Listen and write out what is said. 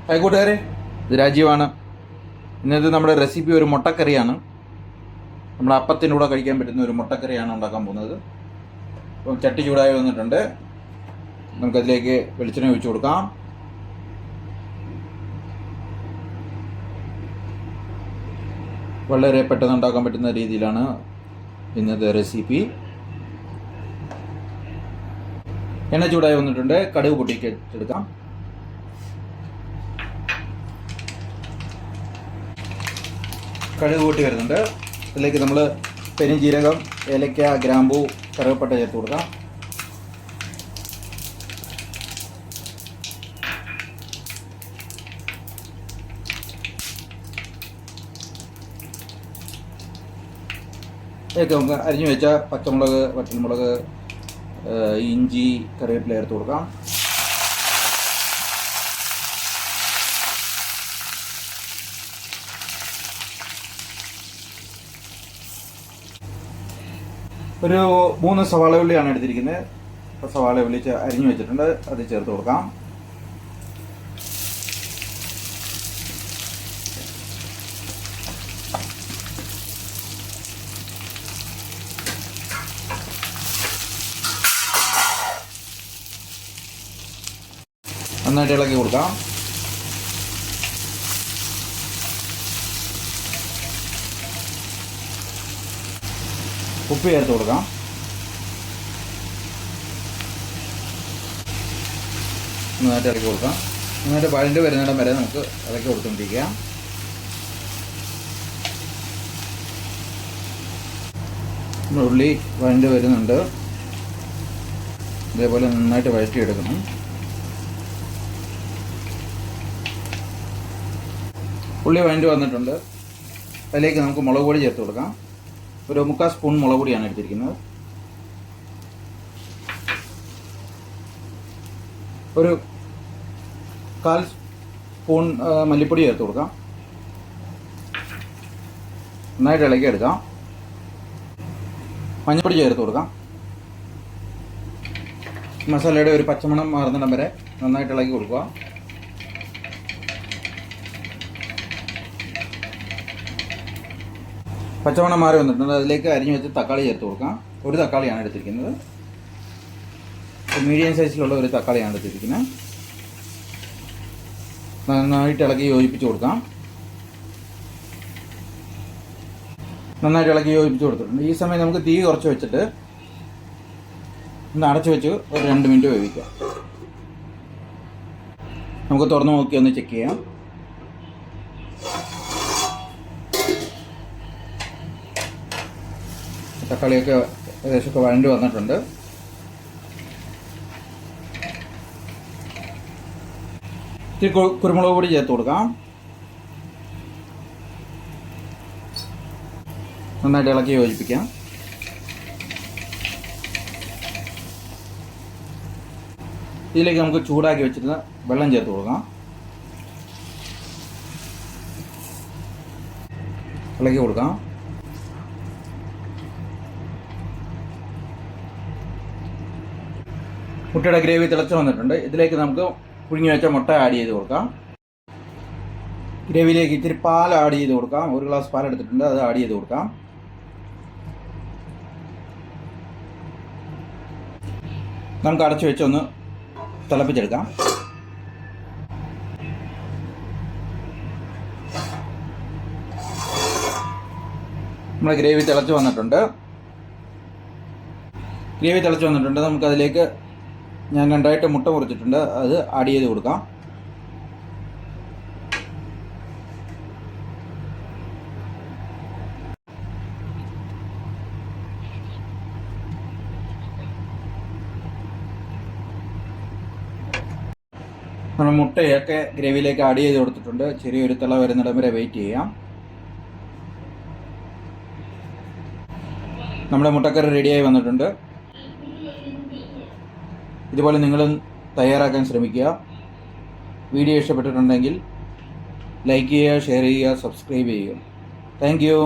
Hi കൂട്ടുകാരെ, ഇത് രാജീവാണ്. ഇന്നത്തെ നമ്മുടെ റെസിപ്പി ഒരു മുട്ടക്കറിയാണ്. നമ്മൾ അപ്പത്തിൻ്റെ കൂടെ കഴിക്കാൻ പറ്റുന്ന ഒരു മുട്ടക്കറിയാണ് ഉണ്ടാക്കാൻ പോകുന്നത്. അപ്പം ചട്ടി ചൂടായി വന്നിട്ടുണ്ട്. നമുക്കതിലേക്ക് വെളിച്ചെണ്ണ ഒഴിച്ചു കൊടുക്കാം. വളരെ പെട്ടെന്ന് ഉണ്ടാക്കാൻ പറ്റുന്ന രീതിയിലാണ് ഇന്നത്തെ റെസിപ്പി. എണ്ണ ചൂടായി വന്നിട്ടുണ്ട്. കടുക് പൊട്ടിച്ചെടുക്കാം. കടുക് കൂട്ടി വരുന്നുണ്ട്. അതിലേക്ക് നമ്മൾ പെരുംജീരകം, ഏലക്ക, ഗ്രാമ്പൂ, കറുവപ്പട്ട ചേർത്ത് കൊടുക്കാം. അതിലേക്ക് നമുക്ക് അരിഞ്ഞു വെച്ച പച്ചമുളക്, വറ്റൽമുളക്, ഇഞ്ചി, കറിവേപ്പില ചേർത്ത് കൊടുക്കാം. ഒരു 3 സവാള ഉള്ളിയാണ് എടുത്തിരിക്കുന്നത്. സവാള ഉള്ളി അരിഞ്ഞു വെച്ചിട്ടുണ്ട്, അത് ചേർത്ത് കൊടുക്കാം. നന്നായിട്ട് ഇളക്കി കൊടുക്കാം. ഉപ്പ് ചേർത്ത് കൊടുക്കാം. നന്നായിട്ട് ഇളക്കി കൊടുക്കാം. നന്നായിട്ട് വഴണ്ട് വരുന്നിടം വരെ നമുക്ക് ഇളക്കി കൊടുത്തുകൊണ്ടിരിക്കാം. ഉള്ളി വഴണ്ട് വരുന്നുണ്ട്. ഇതേപോലെ നന്നായിട്ട് വഴറ്റിയെടുക്കണം. ഉള്ളി വഴണ്ട് വന്നിട്ടുണ്ട്. അതിലേക്ക് നമുക്ക് മുളക് പൊടി ചേർത്ത് കൊടുക്കാം. ഒരു 3/4 സ്പൂൺ മുളക് പൊടിയാണ് എടുത്തിരിക്കുന്നത്. ഒരു 1/4 സ്പൂൺ മല്ലിപ്പൊടി ചേർത്ത് കൊടുക്കാം. നന്നായിട്ട് ഇളക്കി എടുക്കാം. മഞ്ഞൾപ്പൊടി ചേർത്ത് കൊടുക്കാം. മസാലയുടെ ഒരു പച്ചമണം മാറുന്നിടം വരെ നന്നായിട്ട് ഇളക്കി കൊടുക്കുക. പച്ചമണം മാറി വന്നിട്ടുണ്ട്. അതിലേക്ക് അരിഞ്ഞു വെച്ച് തക്കാളി ചേർത്ത് കൊടുക്കാം. ഒരു തക്കാളിയാണ് എടുത്തിരിക്കുന്നത്. മീഡിയം സൈസിലുള്ള ഒരു തക്കാളിയാണ് എടുത്തിരിക്കുന്നത്. നന്നായിട്ട് ഇളക്കി യോജിപ്പിച്ച് കൊടുക്കാം. നന്നായിട്ട് ഇളക്കി യോജിപ്പിച്ച് കൊടുത്തിട്ടുണ്ട്. ഈ സമയം നമുക്ക് തീ കുറച്ച് വെച്ചിട്ട് ഒന്ന് അടച്ചു വെച്ച് ഒരു 2 മിനിറ്റ് വേവിക്കാം. നമുക്ക് തുറന്ന് നോക്കി ഒന്ന് ചെക്ക് ചെയ്യാം. തക്കാളിയൊക്കെ ഏകദേശമൊക്കെ വഴണ്ട് വന്നിട്ടുണ്ട്. ഇത്തിരി കുരുമുളക് പൊടി ചേർത്ത് കൊടുക്കാം. നന്നായിട്ട് ഇളക്കി യോജിപ്പിക്കാം. ഇതിലേക്ക് നമുക്ക് ചൂടാക്കി വെച്ചിരുന്ന വെള്ളം ചേർത്ത് കൊടുക്കാം. ഇളക്കി കൊടുക്കാം. മുട്ടയുടെ ഗ്രേവി തിളച്ച് വന്നിട്ടുണ്ട്. ഇതിലേക്ക് നമുക്ക് പുഴുങ്ങി വെച്ച മുട്ട ആഡ് ചെയ്ത് കൊടുക്കാം. ഗ്രേവിയിലേക്ക് ഇത്തിരി പാൽ ആഡ് ചെയ്ത് കൊടുക്കാം. 1 ഗ്ലാസ് പാൽ എടുത്തിട്ടുണ്ട്, അത് ആഡ് ചെയ്ത് കൊടുക്കാം. നമുക്ക് അടച്ചു വെച്ചൊന്ന് തിളപ്പിച്ചെടുക്കാം. നമ്മുടെ ഗ്രേവി തിളച്ച് വന്നിട്ടുണ്ട്. നമുക്കതിലേക്ക് ഞാൻ 2ആയിട്ട് മുട്ട മുറിച്ചിട്ടുണ്ട്, അത് ആഡ് ചെയ്ത് കൊടുക്കാം. നമ്മൾ മുട്ടയൊക്കെ ഗ്രേവിയിലേക്ക് ആഡ് ചെയ്ത് കൊടുത്തിട്ടുണ്ട്. ചെറിയൊരു തിള വരുന്നിടം വരെ വെയിറ്റ് ചെയ്യാം. നമ്മുടെ മുട്ടക്കറി റെഡിയായി വന്നിട്ടുണ്ട്. ഇതുപോലെ നിങ്ങളും തയ്യാറാക്കാൻ ശ്രമിക്കുക. വീഡിയോ ഇഷ്ടപ്പെട്ടിട്ടുണ്ടെങ്കിൽ ലൈക്ക് ചെയ്യുക, ഷെയർ ചെയ്യുക, സബ്സ്ക്രൈബ് ചെയ്യുക. Thank you.